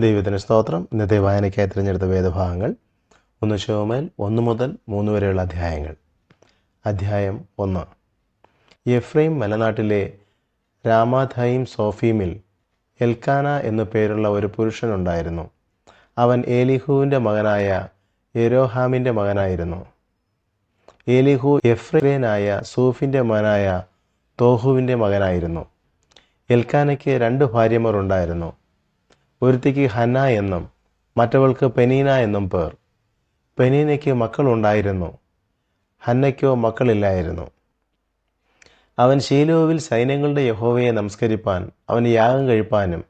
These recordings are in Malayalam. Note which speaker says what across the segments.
Speaker 1: ദൈവത്തിന് സ്തോത്രം. ഇന്നത്തെ വായനയ്ക്കായി തിരഞ്ഞെടുത്ത വേദഭാഗങ്ങൾ 1 ശമൂവേൽ 1 മുതൽ 3 വരെയുള്ള അധ്യായങ്ങൾ. അധ്യായം 1. എഫ്രൈം മലനാട്ടിലെ രാമാഥയീം സോഫീമിൽ എൽക്കാന എന്നു പേരുള്ള ഒരു പുരുഷനുണ്ടായിരുന്നു. അവൻ ഏലിഹൂവിൻ്റെ മകനായ യെരോഹാമിൻ്റെ മകനായിരുന്നു. ഏലിഹു എഫ്രേനായ സൂഫിൻ്റെ മകനായ തോഹുവിൻ്റെ മകനായിരുന്നു. എൽക്കാനയ്ക്ക് 2 ഭാര്യമാർ ഉണ്ടായിരുന്നു. ഒരുത്തിക്ക് ഹന്ന എന്നും മറ്റവൾക്ക് പെനീന എന്നും പേർ. പെനീനയ്ക്ക് മക്കളുണ്ടായിരുന്നു, ഹന്നയ്ക്കോ മക്കളില്ലായിരുന്നു. അവൻ ശീലോവിൽ സൈന്യങ്ങളുടെ യഹോവയെ നമസ്കരിപ്പാൻ അവന് യാഗം കഴിപ്പാനും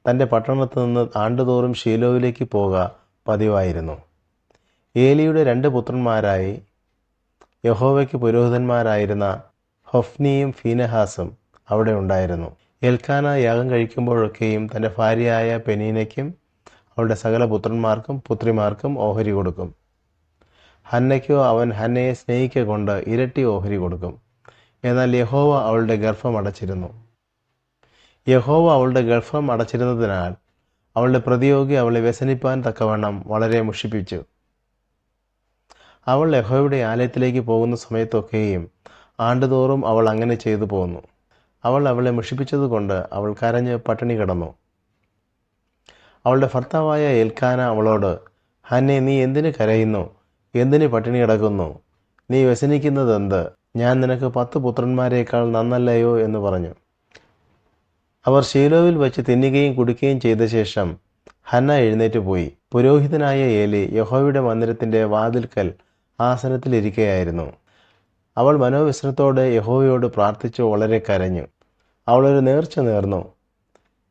Speaker 1: തൻ്റെ പട്ടണത്തു നിന്ന് ആണ്ടുതോറും ശീലോവിലേക്ക് പോക പതിവായിരുന്നു. ഏലിയുടെ 2 പുത്രന്മാരായി യഹോവയ്ക്ക് പുരോഹിതന്മാരായിരുന്ന ഹൊഫ്നിയും ഫീനഹാസും അവിടെ ഉണ്ടായിരുന്നു. എൽക്കാന യാഗം കഴിക്കുമ്പോഴൊക്കെയും തൻ്റെ ഭാര്യയായ പെനീനയ്ക്കും അവളുടെ സകല പുത്രന്മാർക്കും പുത്രിമാർക്കും ഓഹരി കൊടുക്കും. ഹന്നയ്ക്കോ അവൻ ഹന്നയെ സ്നേഹിക്കൊണ്ട് ഇരട്ടി ഓഹരി കൊടുക്കും. എന്നാൽ യഹോവ അവളുടെ ഗർഭം അടച്ചിരുന്നു. യഹോവ അവളുടെ ഗർഭം അടച്ചിരുന്നതിനാൽ അവളുടെ പ്രതിയോഗി അവളെ വ്യസനിപ്പാൻ തക്കവണ്ണം വളരെ മുഷിപ്പിച്ചു. അവൾ യഹോവയുടെ ആലയത്തിലേക്ക് പോകുന്ന സമയത്തൊക്കെയും ആണ്ടുതോറും അവൾ അങ്ങനെ ചെയ്തു പോന്നു. അവൾ അവളെ മുഷിപ്പിച്ചതുകൊണ്ട് അവൾ കരഞ്ഞ് പട്ടിണി കിടന്നു. അവളുടെ ഭർത്താവായ എൽക്കാന അവളോട്, ഹന്നെ, നീ എന്തിന് കരയുന്നു? എന്തിന് പട്ടിണി കിടക്കുന്നു? നീ വ്യസനിക്കുന്നതെന്ത്? ഞാൻ നിനക്ക് 10 പുത്രന്മാരേക്കാൾ നന്നല്ലയോ എന്ന് പറഞ്ഞു. അവർ ശീലോവിൽ വെച്ച് തിന്നുകയും കുടിക്കുകയും ചെയ്ത ശേഷം ഹന്ന എഴുന്നേറ്റ് പോയി. പുരോഹിതനായ ഏലി യഹോവയുടെ മന്ദിരത്തിൻ്റെ വാതിൽക്കൽ ആസനത്തിലിരിക്കുകയായിരുന്നു. അവൾ മനോവ്യസനത്തോടെ യഹോവയോട് പ്രാർത്ഥിച്ചു വളരെ കരഞ്ഞു. അവളൊരു നേർച്ച നേർന്നു.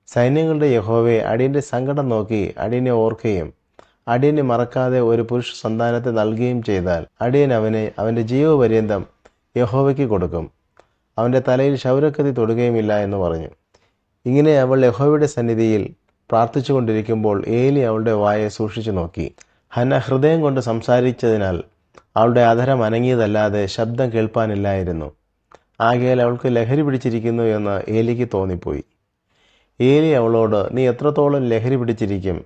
Speaker 1: സൈന്യങ്ങളുടെ യഹോവയെ, അടിയൻ്റെ സങ്കടം നോക്കി അടിയനെ ഓർക്കുകയും അടിയനെ മറക്കാതെ ഒരു പുരുഷ സന്താനത്തെ നൽകുകയും ചെയ്താൽ അടിയൻ അവനെ അവൻ്റെ ജീവപര്യന്തം യഹോവയ്ക്ക് കൊടുക്കും. അവൻ്റെ തലയിൽ ക്ഷൗരക്കത്തി തൊടുകയുമില്ല എന്ന് പറഞ്ഞു. ഇങ്ങനെ അവൾ യഹോവയുടെ സന്നിധിയിൽ പ്രാർത്ഥിച്ചു കൊണ്ടിരിക്കുമ്പോൾ ഏലി അവളുടെ വായെ സൂക്ഷിച്ചു നോക്കി. ഹന്ന ഹൃദയം കൊണ്ട് സംസാരിച്ചതിനാൽ അവളുടെ അധരം അനങ്ങിയതല്ലാതെ ശബ്ദം കേൾപ്പാനില്ലായിരുന്നു. ആകയാൽ അവൾക്ക് ലഹരി പിടിച്ചിരിക്കുന്നു എന്ന് ഏലിക്ക് തോന്നിപ്പോയി. ഏലി അവളോട്, നീ എത്രത്തോളം ലഹരി പിടിച്ചിരിക്കും?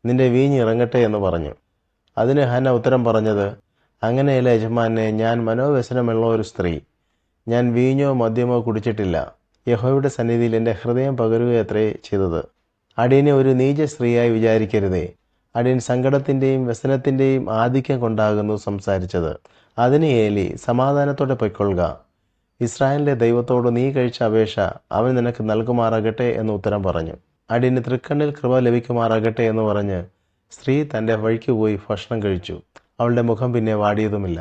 Speaker 1: നിന്റെ വീഞ്ഞ് ഇറങ്ങട്ടെ എന്ന് പറഞ്ഞു. അതിന് ഹന്ന ഉത്തരം പറഞ്ഞത്, അങ്ങനെയല്ല യജമാനെ, ഞാൻ മനോവ്യസനമുള്ള ഒരു സ്ത്രീ. ഞാൻ വീഞ്ഞോ മദ്യമോ കുടിച്ചിട്ടില്ല. യഹോവയുടെ സന്നിധിയിൽ എൻ്റെ ഹൃദയം പകരുകയത്രേ ചെയ്തത്. അടിയനെ ഒരു നീച സ്ത്രീയായി വിചാരിക്കരുതേ. അടിയൻ സങ്കടത്തിൻ്റെയും വ്യസനത്തിൻ്റെയും ആധിക്യം കൊണ്ടാകുന്നു സംസാരിച്ചത്. അതിന് ഏലി, സമാധാനത്തോടെ പൊയ്ക്കൊള്ളുക. ഇസ്രായേലിൻ്റെ ദൈവത്തോട് നീ കഴിച്ച അപേക്ഷ അവൻ നിനക്ക് നൽകുമാറാകട്ടെ എന്ന് ഉത്തരം പറഞ്ഞു. അടിയന് തൃക്കണ്ണിൽ കൃപ ലഭിക്കുമാറാകട്ടെ എന്ന് പറഞ്ഞ് സ്ത്രീ തൻ്റെ വഴിക്ക് പോയി ഭക്ഷണം കഴിച്ചു. അവളുടെ മുഖം പിന്നെ വാടിയതുമില്ല.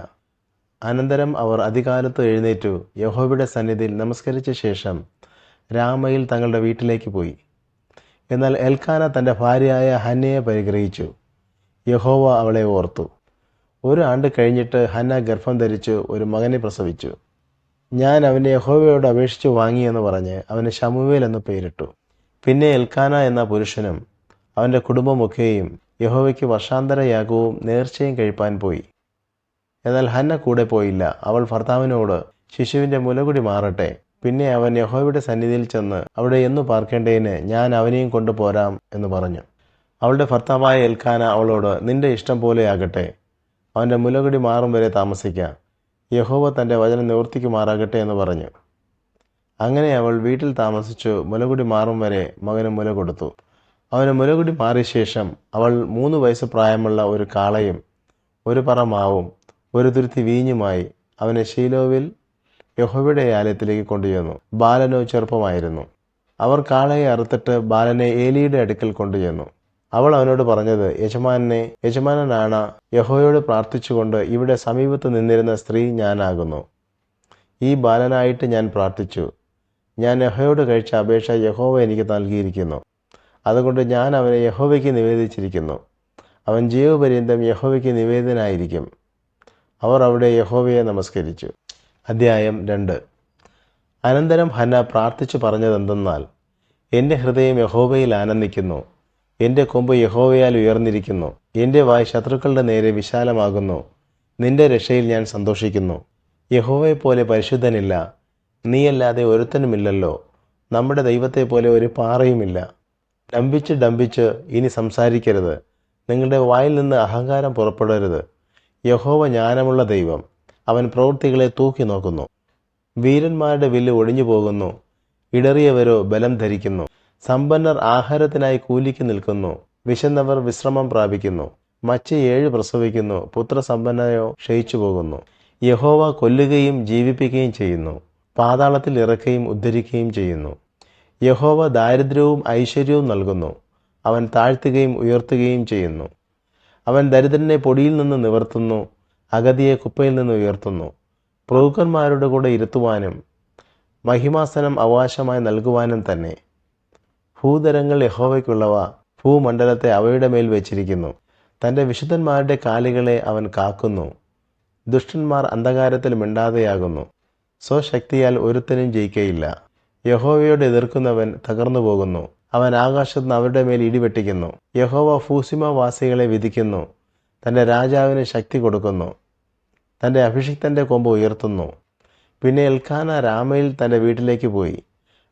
Speaker 1: അനന്തരം അവർ അതികാലത്ത് എഴുന്നേറ്റു യഹോവയുടെ സന്നിധിയിൽ നമസ്കരിച്ച ശേഷം രാമയിൽ തങ്ങളുടെ വീട്ടിലേക്ക് പോയി. എന്നാൽ എൽക്കാന തൻ്റെ ഭാര്യയായ ഹന്നയെ പരിഗ്രഹിച്ചു. യഹോവ അവളെ ഓർത്തു. 1 ആണ്ട് കഴിഞ്ഞിട്ട് ഹന്ന ഗർഭം ധരിച്ചു ഒരു മകനെ പ്രസവിച്ചു. ഞാൻ അവനെ യഹോവയോട് അപേക്ഷിച്ചു വാങ്ങിയെന്ന് പറഞ്ഞ് അവന് ശമൂവേൽ എന്ന് പേരിട്ടു. പിന്നെ എൽക്കാന എന്ന പുരുഷനും അവൻ്റെ കുടുംബമൊക്കെയും യഹോവയ്ക്ക് വർഷാന്തര യാഗവും നേർച്ചയും കഴിപ്പാൻ പോയി. എന്നാൽ ഹന്ന കൂടെ പോയില്ല. അവൾ ഭർത്താവിനോട്, ശിശുവിൻ്റെ മുലകുടി മാറട്ടെ, പിന്നെ അവൻ യഹോവയുടെ സന്നിധിയിൽ ചെന്ന് അവിടെ എന്നു പാർക്കേണ്ടതിന് ഞാൻ അവനെയും കൊണ്ടുപോരാം എന്ന് പറഞ്ഞു. അവളുടെ ഭർത്താവായ എൽക്കാന അവളോട്, നിന്റെ ഇഷ്ടം പോലെയാകട്ടെ, അവൻ്റെ മുലകുടി മാറും വരെ താമസിക്കാം. യഹോവ തൻ്റെ വചനം നിവർത്തിക്കുമാറാകട്ടെ എന്ന് പറഞ്ഞു. അങ്ങനെ അവൾ വീട്ടിൽ താമസിച്ചു മുലകുടി മാറും വരെ മകന് മുല കൊടുത്തു. അവന് മുലകുടി മാറിയ ശേഷം അവൾ 3 വയസ്സ് പ്രായമുള്ള ഒരു കാളയും 1 പറ മാവും 1 തുരുത്തി വീഞ്ഞുമായി അവനെ ശീലോവിൽ യഹോവയുടെ ആലയത്തിലേക്ക് കൊണ്ടുചെന്നു. ബാലനോ ചെറുപ്പമായിരുന്നു. അവർ കാളയെ അറുത്തിട്ട് ബാലനെ ഏലിയുടെ അടുക്കൽ കൊണ്ടുചെന്നു. അവൾ അവനോട് പറഞ്ഞത്, യജമാനനാണ് യഹോവയോട് പ്രാർത്ഥിച്ചുകൊണ്ട് ഇവിടെ സമീപത്ത് നിന്നിരുന്ന സ്ത്രീ ഞാനാകുന്നു. ഈ ബാലനായിട്ട് ഞാൻ പ്രാർത്ഥിച്ചു. ഞാൻ യഹോവയോട് കഴിച്ച അപേക്ഷ യഹോവ എനിക്ക് നൽകിയിരിക്കുന്നു. അതുകൊണ്ട് ഞാൻ അവനെ യഹോവയ്ക്ക് നിവേദിച്ചിരിക്കുന്നു. അവൻ ജീവപര്യന്തം യഹോവയ്ക്ക് നിവേദനായിരിക്കും. അവർ അവിടെ യഹോവയെ നമസ്കരിച്ചു. അധ്യായം 2. അനന്തരം ഹന്ന പ്രാർത്ഥിച്ചു പറഞ്ഞതെന്തെന്നാൽ, എൻ്റെ ഹൃദയം യഹോവയിൽ ആനന്ദിക്കുന്നു. എൻ്റെ കൊമ്പ് യഹോവയാൽ ഉയർന്നിരിക്കുന്നു. എൻ്റെ വായ് ശത്രുക്കളുടെ നേരെ വിശാലമാകുന്നു. നിന്റെ രക്ഷയിൽ ഞാൻ സന്തോഷിക്കുന്നു. യഹോവയെപ്പോലെ പരിശുദ്ധനില്ല, നീയല്ലാതെ ഒരുത്തനുമില്ലല്ലോ. നമ്മുടെ ദൈവത്തെപ്പോലെ ഒരു പാറയുമില്ല. ഡംഭിച്ച് ഇനി സംസാരിക്കരുത്. നിങ്ങളുടെ വായിൽ നിന്ന് അഹങ്കാരം പുറപ്പെടരുത്. യഹോവ ജ്ഞാനമുള്ള ദൈവം. അവൻ പ്രവൃത്തികളെ തൂക്കി നോക്കുന്നു. വീരന്മാരുടെ വില്ല് ഒടിഞ്ഞു പോകുന്നു, ഇടറിയവരോ ബലം ധരിക്കുന്നു. സമ്പന്നർ ആഹാരത്തിനായി കൂലിക്ക് നിൽക്കുന്നു, വിശന്നവർ വിശ്രമം പ്രാപിക്കുന്നു. മച്ച 7 പ്രസവിക്കുന്നു, പുത്രസമ്പന്നയോ ക്ഷയിച്ചു പോകുന്നു. യഹോവ കൊല്ലുകയും ജീവിപ്പിക്കുകയും ചെയ്യുന്നു, പാതാളത്തിൽ ഇറക്കുകയും ഉദ്ധരിക്കുകയും ചെയ്യുന്നു. യഹോവ ദാരിദ്ര്യവും ഐശ്വര്യവും നൽകുന്നു, അവൻ താഴ്ത്തുകയും ഉയർത്തുകയും ചെയ്യുന്നു. അവൻ ദരിദ്രനെ പൊടിയിൽ നിന്ന് നിവർത്തുന്നു, അഗതിയെ കുപ്പയിൽ നിന്ന് ഉയർത്തുന്നു. പ്രഭുക്കന്മാരുടെ കൂടെ ഇരുത്തുവാനും മഹിമാസനം അവകാശമായി നൽകുവാനും തന്നെ. ഭൂതരങ്ങൾ യഹോവയ്ക്കുള്ളവ, ഭൂമണ്ഡലത്തെ അവയുടെ മേൽ വെച്ചിരിക്കുന്നു. തൻ്റെ വിശുദ്ധന്മാരുടെ കാലുകളെ അവൻ കാക്കുന്നു. ദുഷ്ടന്മാർ അന്ധകാരത്തിൽ മിണ്ടാതെയാകുന്നു. സ്വശക്തിയാൽ ഒരുത്തനും ജയിക്കയില്ല. യഹോവയോട് എതിർക്കുന്നവൻ തകർന്നു പോകുന്നു. അവൻ ആകാശത്ത് നിന്ന് അവരുടെ മേൽ ഇടിവെട്ടിക്കുന്നു. യഹോവ ഫൂസിമവാസികളെ വിധിക്കുന്നു, തൻ്റെ രാജാവിന് ശക്തി കൊടുക്കുന്നു, തൻ്റെ അഭിഷിക്തൻ്റെ കൊമ്പ് ഉയർത്തുന്നു. പിന്നെ എൽക്കാന രാമയിൽ തൻ്റെ വീട്ടിലേക്ക് പോയി.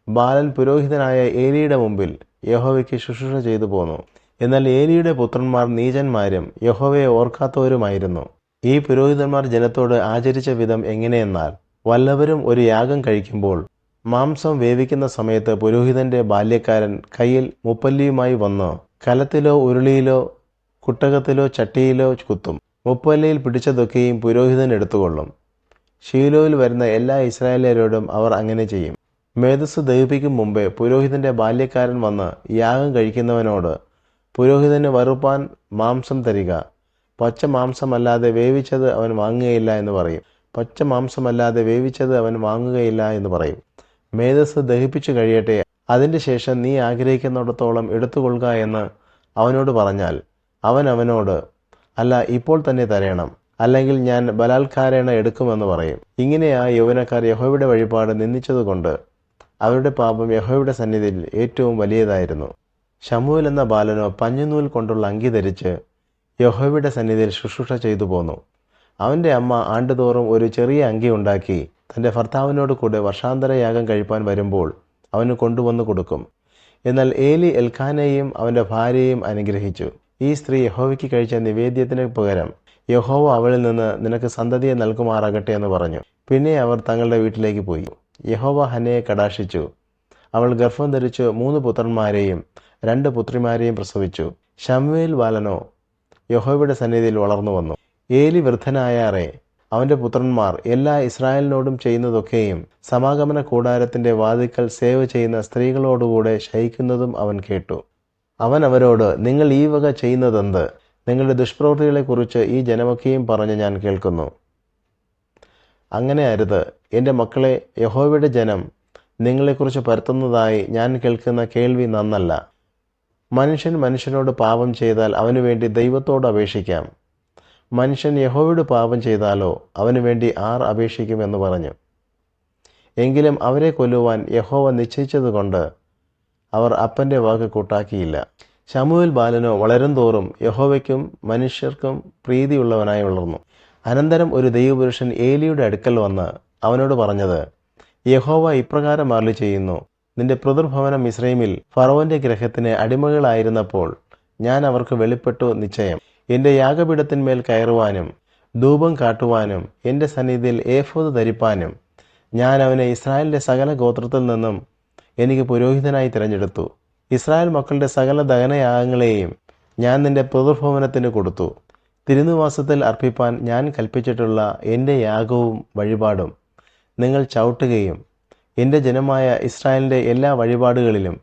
Speaker 1: ബാലൻ പുരോഹിതനായ ഏലിയുടെ മുമ്പിൽ യഹോവയ്ക്ക് ശുശ്രൂഷ ചെയ്തു പോന്നു. എന്നാൽ ഏലിയുടെ പുത്രന്മാർ നീചന്മാരും യഹോവയെ ഓർക്കാത്തവരുമായിരുന്നു. ഈ പുരോഹിതന്മാർ ജനത്തോട് ആചരിച്ച വിധം എങ്ങനെയെന്നാൽ, വല്ലവരും ഒരു യാഗം കഴിക്കുമ്പോൾ മാംസം വേവിക്കുന്ന സമയത്ത് പുരോഹിതന്റെ ബാല്യക്കാരൻ കയ്യിൽ മുപ്പല്ലിയുമായി വന്ന് കലത്തിലോ ഉരുളിയിലോ കുട്ടകത്തിലോ ചട്ടിയിലോ കുത്തും. മുപ്പല്ലിയിൽ പിടിച്ചതൊക്കെയും പുരോഹിതൻ എടുത്തുകൊള്ളും. ശീലോയിൽ വരുന്ന എല്ലാ ഇസ്രായേലരോടും അവർ അങ്ങനെ ചെയ്യും. മേധസ് ദഹിപ്പിക്കും മുമ്പേ പുരോഹിതന്റെ ബാല്യക്കാരൻ വന്ന് യാഗം കഴിക്കുന്നവനോട്, പുരോഹിതന് വറുപ്പാൻ മാംസം തരിക, പച്ച മാംസമല്ലാതെ വേവിച്ചത് അവൻ വാങ്ങുകയില്ല എന്ന് പറയും. പച്ച മാംസമല്ലാതെ വേവിച്ചത് അവൻ വാങ്ങുകയില്ല എന്ന് പറയും. മേധസ് ദഹിപ്പിച്ചു കഴിയട്ടെ, അതിൻ്റെ ശേഷം നീ ആഗ്രഹിക്കുന്നിടത്തോളം എടുത്തുകൊള്ളുക എന്ന് അവനോട് പറഞ്ഞാൽ, അവൻ അവനോട്, അല്ല, ഇപ്പോൾ തന്നെ തരയണം, അല്ലെങ്കിൽ ഞാൻ ബലാത്കാരേണ എടുക്കുമെന്ന് പറയും. ഇങ്ങനെ ആ യൗവനക്കാർ യഹോവയുടെ വഴിപാട് നിന്ദിച്ചതുകൊണ്ട് അവരുടെ പാപം യഹോവയുടെ സന്നിധിയിൽ ഏറ്റവും വലിയതായിരുന്നു. ശമൂവേൽ എന്ന ബാലനോ പഞ്ഞുനൂൽ കൊണ്ടുള്ള അങ്കി ധരിച്ച് യഹോവയുടെ സന്നിധിയിൽ ശുശ്രൂഷ ചെയ്തു പോന്നു. അവൻ്റെ അമ്മ ആണ്ടുതോറും ഒരു ചെറിയ അങ്കി ഉണ്ടാക്കി തൻ്റെ ഭർത്താവിനോട് കൂടെ വർഷാന്തര യാഗം കഴിപ്പാൻ വരുമ്പോൾ അവന് കൊണ്ടുവന്നു കൊടുക്കും. എന്നാൽ ഏലി എൽക്കാനയെയും അവൻ്റെ ഭാര്യയെയും അനുഗ്രഹിച്ചു. ഈ സ്ത്രീ യഹോവയ്ക്ക് കഴിച്ച നിവേദ്യത്തിന് പകരം യഹോവ അവളിൽ നിന്ന് നിനക്ക് സന്തതിയെ നൽകുമാറാകട്ടെ എന്ന് പറഞ്ഞു. പിന്നെ അവർ തങ്ങളുടെ വീട്ടിലേക്ക് പോയി. യഹോവ ഹന്നയെ കടാക്ഷിച്ചു. അവൾ ഗർഭം ധരിച്ചു 3 പുത്രന്മാരെയും 2 പുത്രിമാരെയും പ്രസവിച്ചു. ശമൂവേൽ ബാലനോ യഹോവയുടെ സന്നിധിയിൽ വളർന്നു വന്നു. ഏലി വൃദ്ധനായാറെ അവൻ്റെ പുത്രന്മാർ എല്ലാ ഇസ്രായേലിനോടും ചെയ്യുന്നതൊക്കെയും സമാഗമന കൂടാരത്തിൻ്റെ വാതിൽക്കൽ സേവ ചെയ്യുന്ന സ്ത്രീകളോടുകൂടെ ശയിക്കുന്നതും അവൻ കേട്ടു. അവൻ അവരോട്, നിങ്ങൾ ഈ വക ചെയ്യുന്നതെന്ത്? നിങ്ങളുടെ ദുഷ്പ്രവൃത്തികളെക്കുറിച്ച് ഈ ജനമൊക്കെയും പറഞ്ഞ് ഞാൻ കേൾക്കുന്നു. അങ്ങനെ അരുത്. എൻ്റെ മക്കളെ, യഹോവയുടെ ജനം നിങ്ങളെക്കുറിച്ച് പരത്തുന്നതായി ഞാൻ കേൾക്കുന്ന കേൾവി നന്നല്ല. മനുഷ്യൻ മനുഷ്യനോട് പാപം ചെയ്താൽ അവനു വേണ്ടി ദൈവത്തോട് അപേക്ഷിക്കാം. മനുഷ്യൻ യഹോവയോട് പാപം ചെയ്താലോ അവനു വേണ്ടി ആർ അപേക്ഷിക്കും എന്ന് പറഞ്ഞു. എങ്കിലും അവരെ കൊല്ലുവാൻ യഹോവ നിശ്ചയിച്ചതുകൊണ്ട് അവർ അപ്പൻ്റെ വാക്ക് കൂട്ടാക്കിയില്ല. ശമൂവേൽ ബാലനോ വളരും തോറും യഹോവയ്ക്കും മനുഷ്യർക്കും പ്രീതിയുള്ളവനായി വളർന്നു. അനന്തരം ഒരു ദൈവപുരുഷൻ ഏലിയുടെ അടുക്കൽ വന്ന് അവനോട് പറഞ്ഞത്, യഹോവ ഇപ്രകാരം അരുളി ചെയ്യുന്നു, നിന്റെ പിതൃഭവനം മിസ്രയീമിൽ ഫറവോന്റെ ഗൃഹത്തിന് അടിമകളായിരുന്നപ്പോൾ ഞാൻ അവർക്ക് വെളിപ്പെട്ടു നിശ്ചയം. എൻ്റെ യാഗപീഠത്തിന്മേൽ കയറുവാനും ധൂപം കാട്ടുവാനും എൻ്റെ സന്നിധിയിൽ ഏഫോദ് ധരിപ്പാനും ഞാൻ അവനെ ഇസ്രായേലിൻ്റെ സകല ഗോത്രത്തിൽ നിന്നും എനിക്ക് പുരോഹിതനായി തിരഞ്ഞെടുത്തു. ഇസ്രായേൽ മക്കളുടെ സകല ദഹനയാഗങ്ങളെയും ഞാൻ നിന്റെ പിതൃഭവനത്തിന് കൊടുത്തു. തിരുനിവാസത്തിൽ അർപ്പിപ്പാൻ ഞാൻ കൽപ്പിച്ചിട്ടുള്ള എൻ്റെ യാഗവും വഴിപാടും നിങ്ങൾ ചവിട്ടുകയും എൻ്റെ ജനമായ ഇസ്രായേലിൻ്റെ എല്ലാ വഴിപാടുകളിലും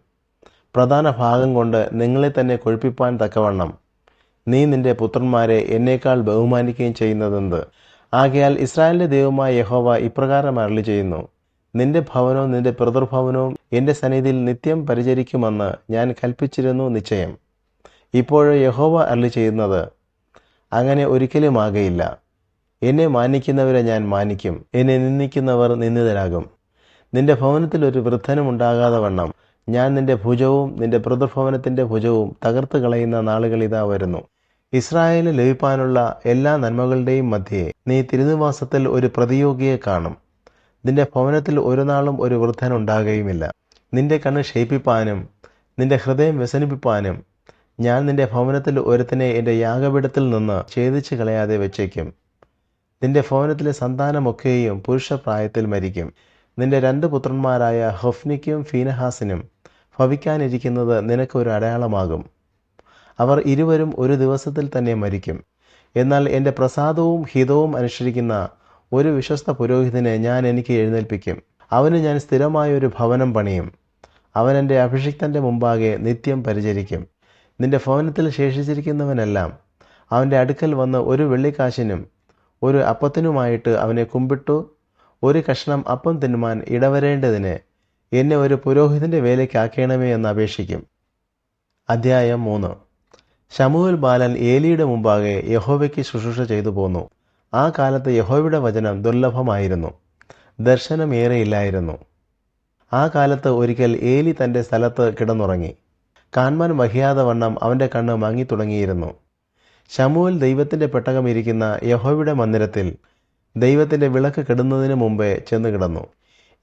Speaker 1: പ്രധാന ഭാഗം കൊണ്ട് നിങ്ങളെ തന്നെ കൊഴുപ്പിപ്പാൻ തക്കവണ്ണം നീ നിന്റെ പുത്രന്മാരെ എന്നേക്കാൾ ബഹുമാനിക്കുകയും ചെയ്യുന്നതെന്ത്? ആകയാൽ ഇസ്രായേലിൻ്റെ ദൈവമായ യഹോവ ഇപ്രകാരം അരുളി ചെയ്യുന്നു, നിന്റെ ഭവനവും നിന്റെ പിതൃഭവനവും എൻ്റെ സന്നിധിയിൽ നിത്യം പരിചരിക്കുമെന്ന് ഞാൻ കൽപ്പിച്ചിരുന്നു നിശ്ചയം. ഇപ്പോഴോ യഹോവ അരുളി ചെയ്യുന്നത്, അങ്ങനെ ഒരിക്കലും ആകയില്ല. എന്നെ മാനിക്കുന്നവരെ ഞാൻ മാനിക്കും, എന്നെ നിന്ദിക്കുന്നവർ നിന്ദിതരാകും. നിന്റെ ഭവനത്തിൽ ഒരു വൃദ്ധനും ഉണ്ടാകാതെ വണ്ണം ഞാൻ നിന്റെ ഭുജവും നിന്റെ പിതൃഭവനത്തിൻ്റെ ഭുജവും തകർത്ത് കളയുന്ന നാളുകൾ ഇതാ വരുന്നു. ഇസ്രായേലിന് ലഭിപ്പാനുള്ള എല്ലാ നന്മകളുടെയും മധ്യേ നീ തിരുനിവാസത്തിൽ ഒരു പ്രതിയോഗിയെ കാണും. നിന്റെ ഭവനത്തിൽ ഒരു നാളും ഒരു വൃദ്ധനുണ്ടാകുകയുമില്ല. നിന്റെ കണ്ണ് ക്ഷയിപ്പിപ്പാനും നിന്റെ ഹൃദയം വ്യസനിപ്പിപ്പാനും ഞാൻ നിന്റെ ഭവനത്തിൽ ഒരുത്തനെ എൻ്റെ യാഗപീഠത്തിൽ നിന്ന് ഛേദിച്ച് കളയാതെ വെച്ചേക്കും. നിന്റെ ഭവനത്തിലെ സന്താനമൊക്കെയും പുരുഷപ്രായത്തിൽ മരിക്കും. നിന്റെ 2 പുത്രന്മാരായ ഹൊഫ്നിക്കും ഫീനഹാസിനും ഭവിക്കാനിരിക്കുന്നത് നിനക്കൊരു അടയാളമാകും. അവർ ഇരുവരും ഒരു ദിവസത്തിൽ തന്നെ മരിക്കും. എന്നാൽ എൻ്റെ പ്രസാദവും ഹിതവും അനുസരിക്കുന്ന ഒരു വിശ്വസ്ത പുരോഹിതനെ ഞാൻ എനിക്ക് എഴുന്നേൽപ്പിക്കും. അവന് ഞാൻ സ്ഥിരമായൊരു ഭവനം പണിയും. അവൻ എൻ്റെ അഭിഷിക്തൻ്റെ മുമ്പാകെ നിത്യം പരിചരിക്കും. നിന്റെ ഭവനത്തിൽ ശേഷിച്ചിരിക്കുന്നവനെല്ലാം അവൻ്റെ അടുക്കൽ വന്ന് ഒരു വെള്ളിക്കാശിനും ഒരു അപ്പത്തിനുമായിട്ട് അവനെ കുമ്പിട്ടു ഒരു കഷ്ണം അപ്പം തിന്നുവാൻ ഇടവരേണ്ടതിന് എന്നെ ഒരു പുരോഹിതൻ്റെ വേലയ്ക്കാക്കണമേ എന്ന് അപേക്ഷിക്കും. അധ്യായം 3. ശമൂവേൽ ബാലൻ ഏലിയുടെ മുമ്പാകെ യഹോവയ്ക്ക് ശുശ്രൂഷ ചെയ്തു പോന്നു. ആ കാലത്ത് യഹോവയുടെ വചനം ദുർലഭമായിരുന്നു, ദർശനം ഏറെയില്ലായിരുന്നു. ആ കാലത്ത് ഒരിക്കൽ ഏലി തൻ്റെ സ്ഥലത്ത് കിടന്നുറങ്ങി. കാൺമാൻ വഹിയാതെ വണ്ണം അവൻ്റെ കണ്ണ് മങ്ങി തുടങ്ങിയിരുന്നു. ശമൂവേൽ ദൈവത്തിൻ്റെ പെട്ടകം ഇരിക്കുന്ന യഹോവയുടെ മന്ദിരത്തിൽ ദൈവത്തിൻ്റെ വിളക്ക് കെടുന്നതിന് മുമ്പേ ചെന്ന് കിടന്നു.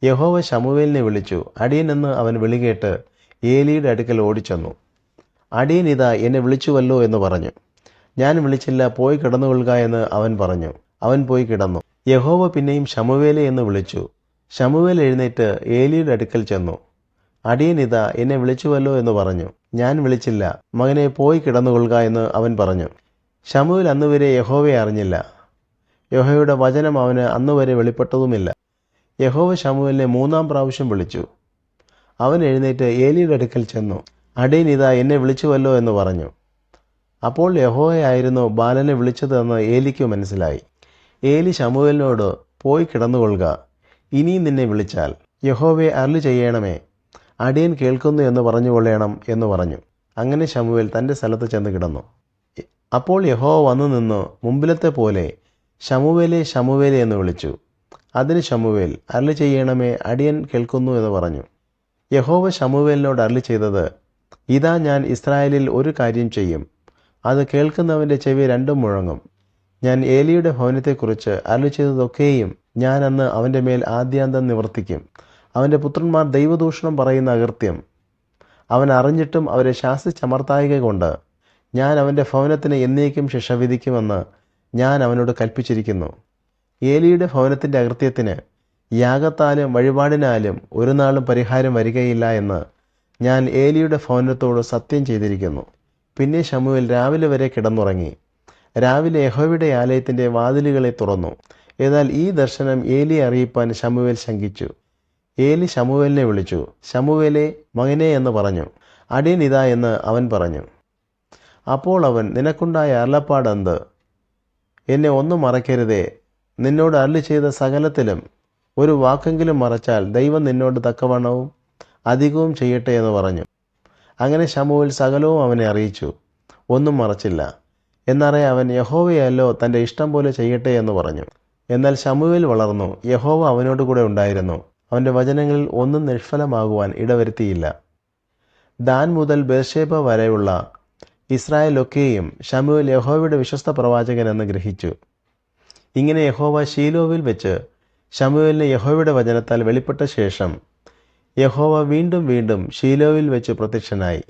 Speaker 1: യഹോവ ശമൂവേലിനെ വിളിച്ചു. അടിയൻ എന്ന് അവൻ വിളികേട്ട് ഏലിയുടെ അടുക്കൽ ഓടിച്ചെന്നു. അടിയൻ ഇതാ എന്നെ വിളിച്ചുവല്ലോ എന്ന് പറഞ്ഞു. ഞാൻ വിളിച്ചില്ല, പോയി കിടന്നുകൊള്ളുക എന്ന് അവൻ പറഞ്ഞു. അവൻ പോയി കിടന്നു. യഹോവ പിന്നെയും ശമൂവേലെ എന്ന് വിളിച്ചു. ശമൂവേൽ എഴുന്നേറ്റ് ഏലിയുടെ അടുക്കൽ ചെന്നു. അടിയൻ ഇതാ എന്നെ വിളിച്ചുവല്ലോ എന്ന് പറഞ്ഞു. ഞാൻ വിളിച്ചില്ല, മകനെ പോയി കിടന്നുകൊള്ളുക എന്ന് അവൻ പറഞ്ഞു. ശമൂവേൽ അന്നുവരെ യഹോവയെ അറിഞ്ഞില്ല. യഹോവയുടെ വചനം അവന് അന്നുവരെ വെളിപ്പെട്ടതുമില്ല. യഹോവ ശമൂവേലിനെ 3-ാം പ്രാവശ്യം വിളിച്ചു. അവൻ എഴുന്നേറ്റ് ഏലിയുടെ അടുക്കൽ ചെന്നു. അടിയൻ ഇതാ എന്നെ വിളിച്ചുവല്ലോ എന്ന് പറഞ്ഞു. അപ്പോൾ യഹോവയായിരുന്നു ബാലനെ വിളിച്ചതെന്ന് ഏലിക്ക് മനസ്സിലായി. ഏലി ശമൂവേലിനോട്, പോയി കിടന്നുകൊള്ളുക, ഇനിയും നിന്നെ വിളിച്ചാൽ യഹോവയെ അരുളി ചെയ്യണമേ, അടിയൻ കേൾക്കുന്നു എന്ന് പറഞ്ഞുകൊള്ളണം എന്ന് പറഞ്ഞു. അങ്ങനെ ശമൂവേൽ തൻ്റെ സ്ഥലത്ത് ചെന്ന് കിടന്നു. അപ്പോൾ യഹോവ വന്നു നിന്ന് മുമ്പിലത്തെ പോലെ ശമൂവേലേ ശമൂവേലേ എന്ന് വിളിച്ചു. അതിന് ശമൂവേൽ, അരുളി ചെയ്യണമേ, അടിയൻ കേൾക്കുന്നു എന്ന് പറഞ്ഞു. യഹോവ ശമൂവേലിനോട് അരുളി ചെയ്തത്, ഇതാ ഞാൻ ഇസ്രായേലിൽ ഒരു കാര്യം ചെയ്യും, അത് കേൾക്കുന്നവൻ്റെ ചെവി രണ്ടും മുഴങ്ങും. ഞാൻ ഏലിയുടെ ഭവനത്തെക്കുറിച്ച് അരുളി ചെയ്തതൊക്കെയും ഞാൻ അന്ന് അവൻ്റെ മേൽ ആദ്യാന്തം നിവർത്തിക്കും. അവൻ്റെ പുത്രന്മാർ ദൈവദൂഷണം പറയുന്ന അകൃത്യം അവൻ അറിഞ്ഞിട്ടും അവരെ ശാസിച്ചമർത്തായിക കൊണ്ട് ഞാൻ അവൻ്റെ ഭവനത്തിന് എന്നേക്കും ശിക്ഷ വിധിക്കുമെന്ന് ഞാൻ അവനോട് കൽപ്പിച്ചിരിക്കുന്നു. ഏലിയുടെ ഭവനത്തിൻ്റെ അകൃത്യത്തിന് യാഗത്താലും വഴിപാടിനാലും ഒരു നാളും പരിഹാരം വരികയില്ല എന്ന് ഞാൻ ഏലിയുടെ ഭവനത്തോട് സത്യം ചെയ്തിരിക്കുന്നു. പിന്നെ ശമൂവേൽ രാവിലെ വരെ കിടന്നുറങ്ങി. രാവിലെ യഹോവയുടെ ആലയത്തിൻ്റെ വാതിലുകളെ തുറന്നു. എന്നാൽ ഈ ദർശനം ഏലിയെ അറിയിപ്പാൻ ശമൂവേൽ ശങ്കിച്ചു. ഏലി ശമൂവേലിനെ വിളിച്ചു. ശമൂവേലേ, മകനേ എന്ന് പറഞ്ഞു. അടിയൻ ഇതാ എന്ന് അവൻ പറഞ്ഞു. അപ്പോൾ അവൻ, നിനക്കുണ്ടായ അരുളപ്പാട് എന്ത്? എന്നെ ഒന്നും മറയ്ക്കരുതേ. നിന്നോട് അരുളി ചെയ്ത സകലത്തിലും ഒരു വാക്കെങ്കിലും മറച്ചാൽ ദൈവം നിന്നോട് തക്കവണ്ണവും അധികവും ചെയ്യട്ടെ എന്ന് പറഞ്ഞു. അങ്ങനെ ശമൂവേൽ സകലവും അവനെ അറിയിച്ചു, ഒന്നും മറച്ചില്ല. എന്നറിയ അവൻ യഹോവയല്ലോ തൻ്റെ ഇഷ്ടം പോലെ ചെയ്യട്ടെ എന്ന് പറഞ്ഞു. എന്നാൽ ശമൂവേൽ വളർന്നു, യഹോവ അവനോട് കൂടെ ഉണ്ടായിരുന്നു. അവൻ്റെ വചനങ്ങളിൽ ഒന്നും നിഷ്ഫലമാകുവാൻ ഇടവരുത്തിയില്ല. ദാൻ മുതൽ ബേർശേബ വരെയുള്ള ഇസ്രായേലൊക്കെയും ശമൂവേൽ യഹോവയുടെ വിശ്വസ്ത പ്രവാചകൻ എന്ന് ഗ്രഹിച്ചു. ഇങ്ങനെ യഹോവ ശീലോവിൽ വെച്ച് ശമൂവേലിന് യഹോവയുടെ വചനത്താൽ വെളിപ്പെട്ട ശേഷം യഹോവ വീണ്ടും വീണ്ടും ശീലോവിൽ വെച്ച് പ്രത്യക്ഷനായി.